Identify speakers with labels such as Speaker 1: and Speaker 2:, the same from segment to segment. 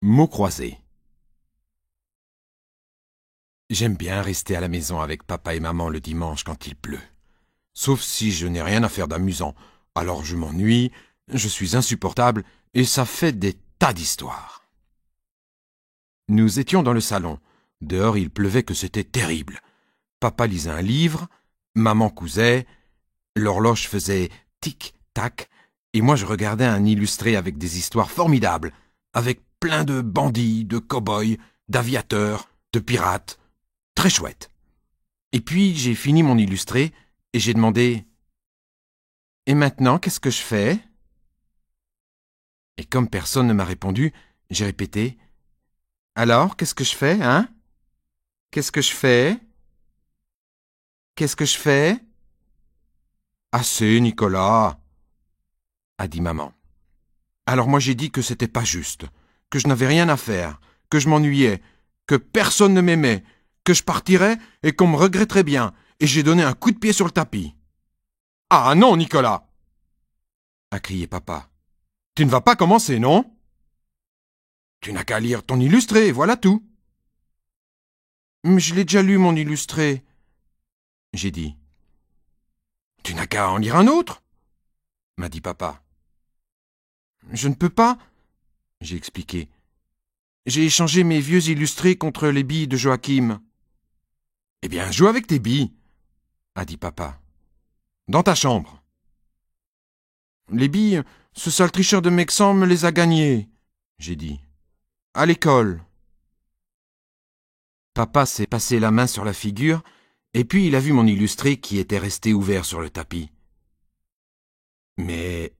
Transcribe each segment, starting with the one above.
Speaker 1: Mots croisés. J'aime bien rester à la maison avec papa et maman le dimanche quand il pleut. Sauf si je n'ai rien à faire d'amusant. Alors je m'ennuie, je suis insupportable et ça fait des tas d'histoires. Nous étions dans le salon. Dehors il pleuvait que c'était terrible. Papa lisait un livre, maman cousait, l'horloge faisait tic-tac et moi je regardais un illustré avec des histoires formidables, avec plein de bandits, de cow-boys, d'aviateurs, de pirates. Très chouette. Et puis j'ai fini mon illustré et j'ai demandé « Et maintenant, qu'est-ce que je fais ?» Et comme personne ne m'a répondu, j'ai répété « Alors, qu'est-ce que je fais, hein? Qu'est-ce que je fais? Qu'est-ce que je fais ?»« Assez, Nicolas !» a dit maman. Alors moi j'ai dit que c'était pas juste, que je n'avais rien à faire, que je m'ennuyais, que personne ne m'aimait, que je partirais et qu'on me regretterait bien, et j'ai donné un coup de pied sur le tapis. « Ah non, Nicolas !» a crié papa. « Tu ne vas pas commencer, non ? Tu n'as qu'à lire ton illustré, voilà tout. »« Mais je l'ai déjà lu, mon illustré, » j'ai dit. « Tu n'as qu'à en lire un autre, » m'a dit papa. « Je ne peux pas, » j'ai expliqué. « J'ai échangé mes vieux illustrés contre les billes de Joachim. »« Eh bien, joue avec tes billes, » a dit papa. « Dans ta chambre. »« Les billes, ce sale tricheur de Mexan me les a gagnées, » j'ai dit. « À l'école. » Papa s'est passé la main sur la figure, et puis il a vu mon illustré qui était resté ouvert sur le tapis. « Mais, »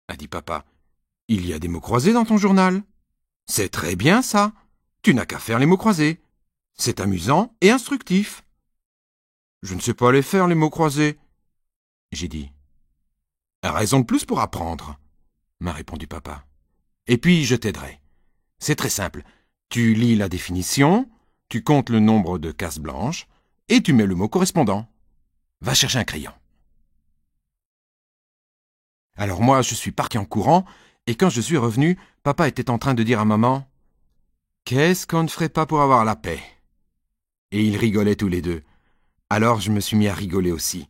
Speaker 1: a dit papa, « il y a des mots croisés dans ton journal. C'est très bien ça. Tu n'as qu'à faire les mots croisés. C'est amusant et instructif. »« Je ne sais pas les faire, les mots croisés, » j'ai dit. « Raison de plus pour apprendre, » m'a répondu papa. « Et puis je t'aiderai. C'est très simple. Tu lis la définition, tu comptes le nombre de cases blanches, et tu mets le mot correspondant. Va chercher un crayon. » Alors moi, je suis parti en courant, et quand je suis revenu, papa était en train de dire à maman « Qu'est-ce qu'on ne ferait pas pour avoir la paix ?» Et ils rigolaient tous les deux. Alors je me suis mis à rigoler aussi.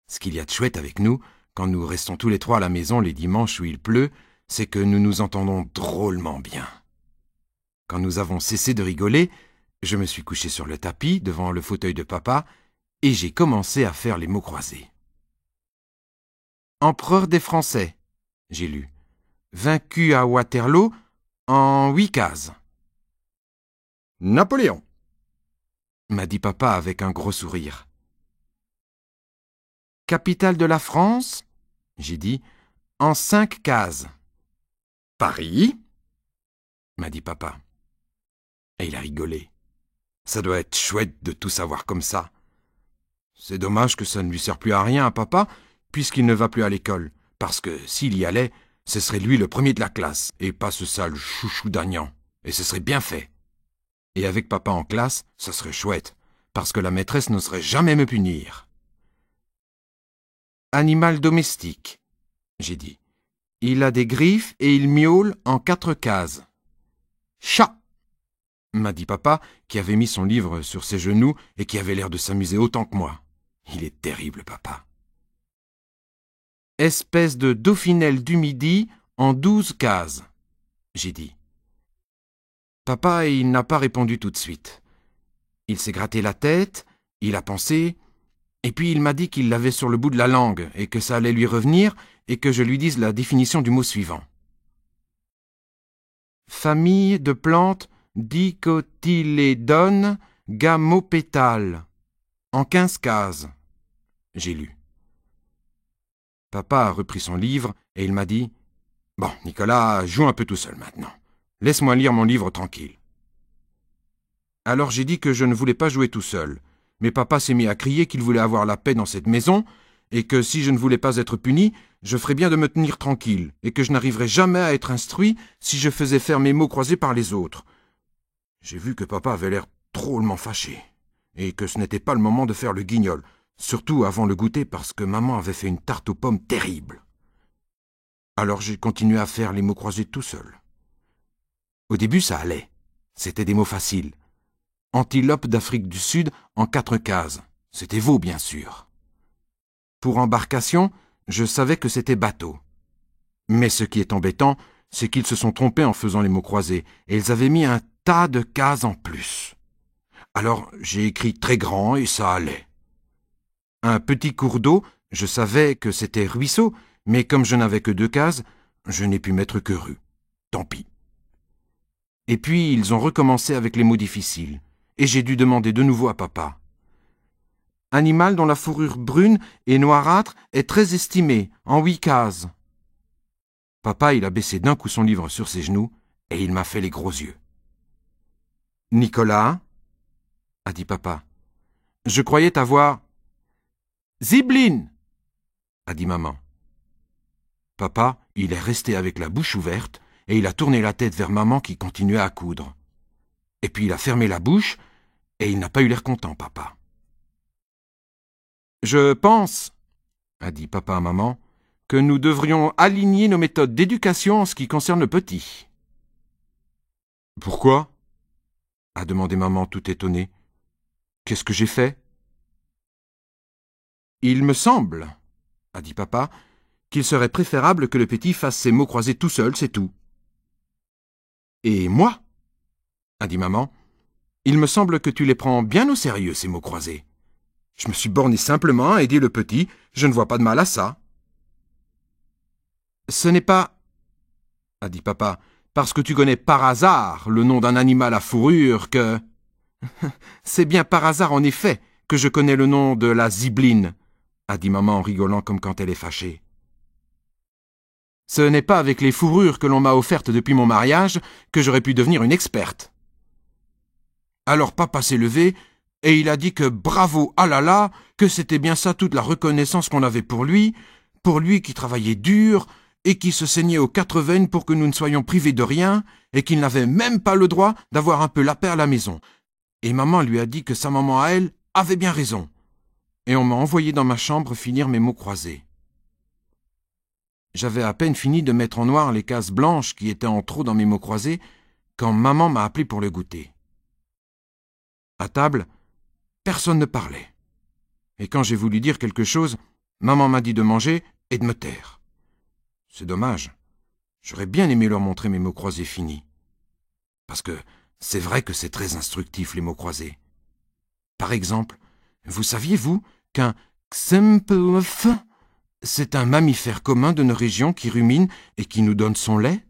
Speaker 1: Ce qu'il y a de chouette avec nous, quand nous restons tous les trois à la maison les dimanches où il pleut, c'est que nous nous entendons drôlement bien. Quand nous avons cessé de rigoler, je me suis couché sur le tapis devant le fauteuil de papa et j'ai commencé à faire les mots croisés. Empereur des Français, j'ai lu. Vaincu à Waterloo en 8 cases. Napoléon, m'a dit papa avec un gros sourire. Capitale de la France, j'ai dit, en 5 cases. Paris, m'a dit papa. Et il a rigolé. Ça doit être chouette de tout savoir comme ça. C'est dommage que ça ne lui sert plus à rien à papa, puisqu'il ne va plus à l'école, parce que s'il y allait, ce serait lui le premier de la classe, et pas ce sale chouchou d'Agnan, et ce serait bien fait. Et avec papa en classe, ça serait chouette, parce que la maîtresse n'oserait jamais me punir. Animal domestique, j'ai dit. Il a des griffes et il miaule en 4 cases. Chat, m'a dit papa, qui avait mis son livre sur ses genoux et qui avait l'air de s'amuser autant que moi. Il est terrible, papa. Espèce de dauphinelle du midi en 12 cases, j'ai dit. Papa, il n'a pas répondu tout de suite. Il s'est gratté la tête, il a pensé, et puis il m'a dit qu'il l'avait sur le bout de la langue et que ça allait lui revenir et que je lui dise la définition du mot suivant. Famille de plantes dicotylédones gamopétales, en 15 cases, j'ai lu. Papa a repris son livre et il m'a dit « Bon, Nicolas, joue un peu tout seul maintenant. Laisse-moi lire mon livre tranquille. » Alors j'ai dit que je ne voulais pas jouer tout seul, mais papa s'est mis à crier qu'il voulait avoir la paix dans cette maison et que si je ne voulais pas être puni, je ferais bien de me tenir tranquille et que je n'arriverais jamais à être instruit si je faisais faire mes mots croisés par les autres. J'ai vu que papa avait l'air drôlement fâché et que ce n'était pas le moment de faire le guignol, surtout avant le goûter parce que maman avait fait une tarte aux pommes terrible. Alors j'ai continué à faire les mots croisés tout seul. Au Au début, ça allait. C'était des mots faciles. Antilope d'Afrique du Sud en 4 cases. C'était veau, bien sûr. Pour embarcation, je savais que c'était bateau. Mais ce qui est embêtant, c'est qu'ils se sont trompés en faisant les mots croisés, et ils avaient mis un tas de cases en plus. Alors j'ai écrit très grand et ça allait. Un petit cours d'eau, je savais que c'était ruisseau, mais comme je n'avais que 2 cases, je n'ai pu mettre que rue. Tant pis. Et puis ils ont recommencé avec les mots difficiles, et j'ai dû demander de nouveau à papa. Animal dont la fourrure brune et noirâtre est très estimée, en 8 cases. Papa, il a baissé d'un coup son livre sur ses genoux, et il m'a fait les gros yeux. Nicolas, a dit papa, je croyais t'avoir... Zibline, a dit maman. Papa, il est resté avec la bouche ouverte, et il a tourné la tête vers maman qui continuait à coudre. Et puis il a fermé la bouche, et il n'a pas eu l'air content, papa. Je pense, a dit papa à maman, que nous devrions aligner nos méthodes d'éducation en ce qui concerne le petit. Pourquoi? A demandé maman tout étonnée. Qu'est-ce que j'ai fait? Il me semble, a dit papa, qu'il serait préférable que le petit fasse ses mots croisés tout seul, c'est tout. Et moi, a dit maman, il me semble que tu les prends bien au sérieux, ces mots croisés. Je me suis borné simplement à aider le petit, je ne vois pas de mal à ça. Ce n'est pas, a dit papa, parce que tu connais par hasard le nom d'un animal à fourrure que... C'est bien par hasard en effet que je connais le nom de la zibline, a dit maman en rigolant comme quand elle est fâchée. Ce n'est pas avec les fourrures que l'on m'a offertes depuis mon mariage que j'aurais pu devenir une experte. Alors papa s'est levé et il a dit que bravo, ah là là, que c'était bien ça toute la reconnaissance qu'on avait pour lui qui travaillait dur et qui se saignait aux 4 veines pour que nous ne soyons privés de rien et qu'il n'avait même pas le droit d'avoir un peu la paix à la maison. Et maman lui a dit que sa maman à elle avait bien raison. Et on m'a envoyé dans ma chambre finir mes mots croisés. J'avais à peine fini de mettre en noir les cases blanches qui étaient en trop dans mes mots croisés quand maman m'a appelé pour le goûter. À table, personne ne parlait. Et quand j'ai voulu dire quelque chose, maman m'a dit de manger et de me taire. C'est dommage. J'aurais bien aimé leur montrer mes mots croisés finis. Parce que c'est vrai que c'est très instructif, les mots croisés. Par exemple, vous saviez, vous, qu'un xemplef, c'est un mammifère commun de nos régions qui rumine et qui nous donne son lait?